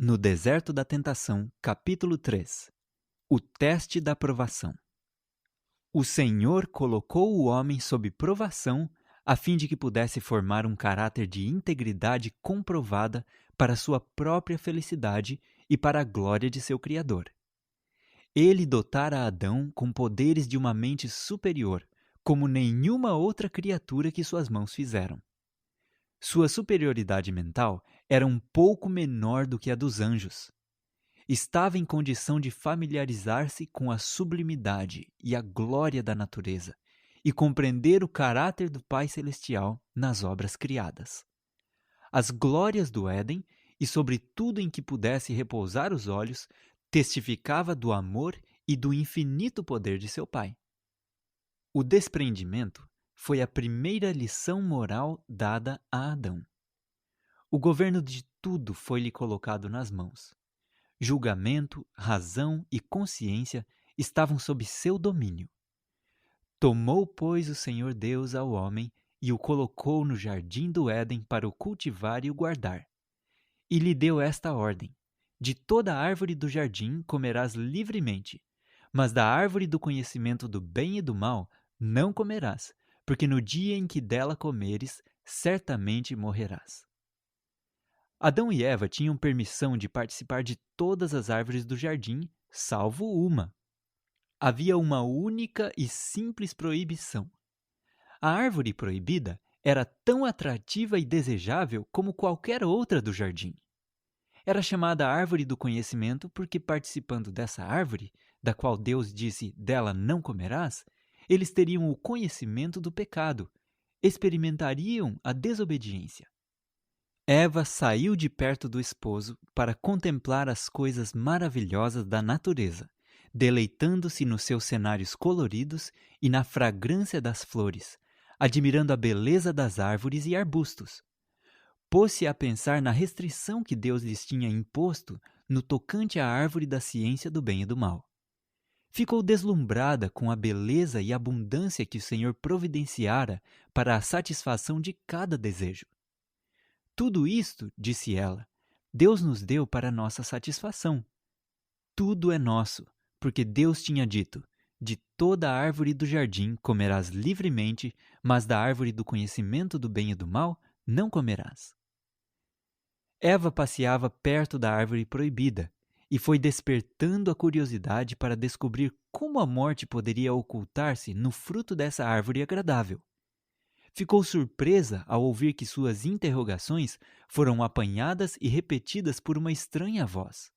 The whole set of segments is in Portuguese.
No Deserto da Tentação, capítulo 3. O teste da provação. O Senhor colocou o homem sob provação a fim de que pudesse formar um caráter de integridade comprovada para sua própria felicidade e para a glória de seu Criador. Ele dotara Adão com poderes de uma mente superior, como nenhuma outra criatura que suas mãos fizeram. Sua superioridade mental era um pouco menor do que a dos anjos. Estava em condição de familiarizar-se com a sublimidade e a glória da natureza e compreender o caráter do Pai Celestial nas obras criadas. As glórias do Éden e sobre tudo em que pudesse repousar os olhos testificava do amor e do infinito poder de seu Pai. O desprendimento foi a primeira lição moral dada a Adão. O governo de tudo foi-lhe colocado nas mãos. Julgamento, razão e consciência estavam sob seu domínio. Tomou, pois, o Senhor Deus ao homem e o colocou no jardim do Éden para o cultivar e o guardar. E lhe deu esta ordem: de toda árvore do jardim comerás livremente, mas da árvore do conhecimento do bem e do mal não comerás, porque no dia em que dela comeres, certamente morrerás. Adão e Eva tinham permissão de participar de todas as árvores do jardim, salvo uma. Havia uma única e simples proibição. A árvore proibida era tão atrativa e desejável como qualquer outra do jardim. Era chamada árvore do conhecimento porque, participando dessa árvore, da qual Deus disse, dela não comerás, eles teriam o conhecimento do pecado, experimentariam a desobediência. Eva saiu de perto do esposo para contemplar as coisas maravilhosas da natureza, deleitando-se nos seus cenários coloridos e na fragrância das flores, admirando a beleza das árvores e arbustos. Pôs-se a pensar na restrição que Deus lhes tinha imposto no tocante à árvore da ciência do bem e do mal. Ficou deslumbrada com a beleza e abundância que o Senhor providenciara para a satisfação de cada desejo. Tudo isto, disse ela, Deus nos deu para nossa satisfação. Tudo é nosso, porque Deus tinha dito, de toda a árvore do jardim comerás livremente, mas da árvore do conhecimento do bem e do mal não comerás. Eva passeava perto da árvore proibida e foi despertando a curiosidade para descobrir como a morte poderia ocultar-se no fruto dessa árvore agradável. Ficou surpresa ao ouvir que suas interrogações foram apanhadas e repetidas por uma estranha voz.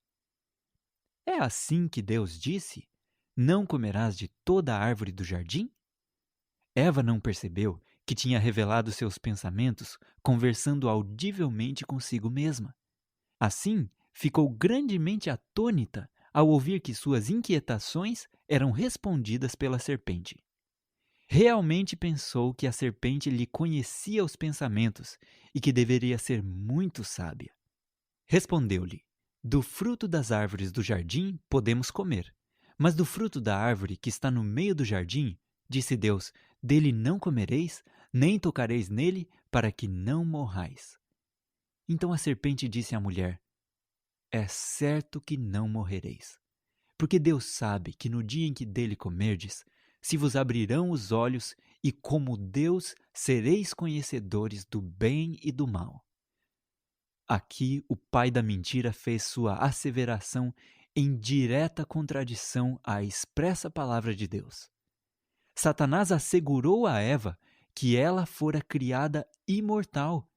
É assim que Deus disse: não comerás de toda a árvore do jardim? Eva não percebeu que tinha revelado seus pensamentos conversando audivelmente consigo mesma. Assim, ficou grandemente atônita ao ouvir que suas inquietações eram respondidas pela serpente. Realmente pensou que a serpente lhe conhecia os pensamentos e que deveria ser muito sábia. Respondeu-lhe: do fruto das árvores do jardim podemos comer, mas do fruto da árvore que está no meio do jardim, disse Deus, dele não comereis, nem tocareis nele, para que não morrais. Então a serpente disse à mulher: é certo que não morrereis, porque Deus sabe que no dia em que dele comerdes, se vos abrirão os olhos e, como Deus, sereis conhecedores do bem e do mal. Aqui o pai da mentira fez sua asseveração em direta contradição à expressa palavra de Deus. Satanás assegurou a Eva que ela fora criada imortal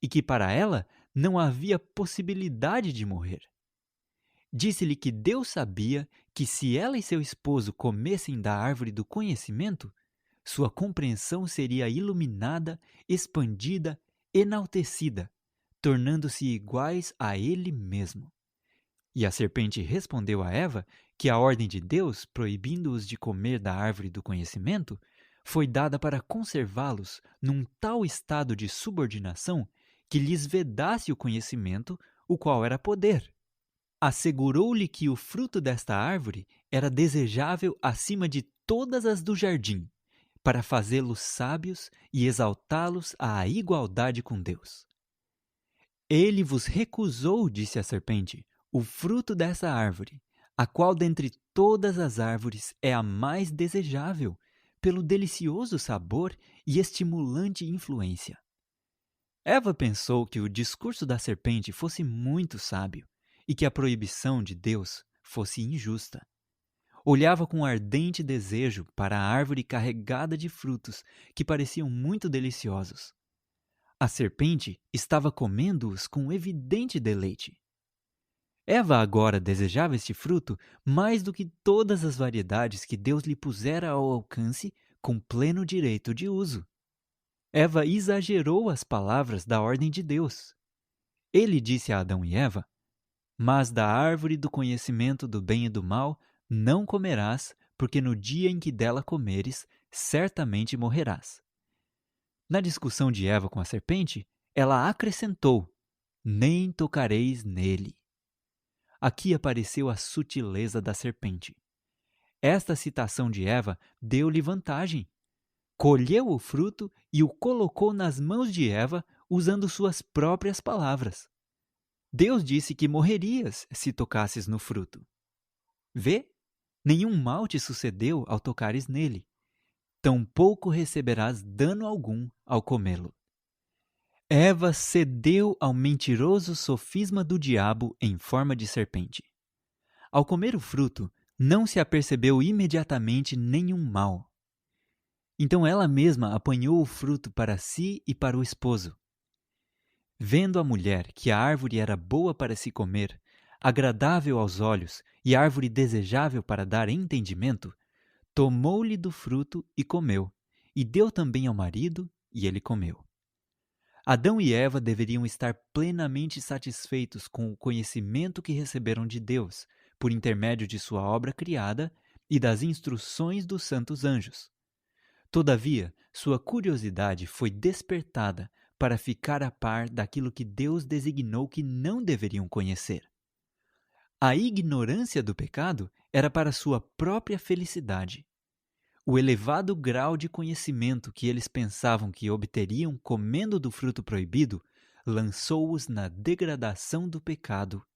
e que para ela não havia possibilidade de morrer. Disse-lhe que Deus sabia que se ela e seu esposo comessem da árvore do conhecimento, sua compreensão seria iluminada, expandida, enaltecida, tornando-se iguais a ele mesmo. E a serpente respondeu a Eva que a ordem de Deus, proibindo-os de comer da árvore do conhecimento, foi dada para conservá-los num tal estado de subordinação que lhes vedasse o conhecimento, o qual era poder. Assegurou-lhe que o fruto desta árvore era desejável acima de todas as do jardim, para fazê-los sábios e exaltá-los à igualdade com Deus. Ele vos recusou, disse a serpente, o fruto dessa árvore, a qual dentre todas as árvores é a mais desejável, pelo delicioso sabor e estimulante influência. Eva pensou que o discurso da serpente fosse muito sábio e que a proibição de Deus fosse injusta. Olhava com ardente desejo para a árvore carregada de frutos que pareciam muito deliciosos. A serpente estava comendo-os com evidente deleite. Eva agora desejava este fruto mais do que todas as variedades que Deus lhe pusera ao alcance com pleno direito de uso. Eva exagerou as palavras da ordem de Deus. Ele disse a Adão e Eva: "Mas da árvore do conhecimento do bem e do mal não comerás, porque no dia em que dela comeres, certamente morrerás." Na discussão de Eva com a serpente, ela acrescentou: "Nem tocareis nele." Aqui apareceu a sutileza da serpente. Esta citação de Eva deu-lhe vantagem. Colheu o fruto e o colocou nas mãos de Eva usando suas próprias palavras. Deus disse que morrerias se tocasses no fruto. Vê, nenhum mal te sucedeu ao tocares nele. Tampouco receberás dano algum ao comê-lo. Eva cedeu ao mentiroso sofisma do diabo em forma de serpente. Ao comer o fruto, não se apercebeu imediatamente nenhum mal. Então ela mesma apanhou o fruto para si e para o esposo. Vendo a mulher que a árvore era boa para se comer, agradável aos olhos e árvore desejável para dar entendimento, tomou-lhe do fruto e comeu, e deu também ao marido, e ele comeu. Adão e Eva deveriam estar plenamente satisfeitos com o conhecimento que receberam de Deus, por intermédio de sua obra criada e das instruções dos santos anjos. Todavia, sua curiosidade foi despertada para ficar a par daquilo que Deus designou que não deveriam conhecer. A ignorância do pecado era para sua própria felicidade. O elevado grau de conhecimento que eles pensavam que obteriam comendo do fruto proibido lançou-os na degradação do pecado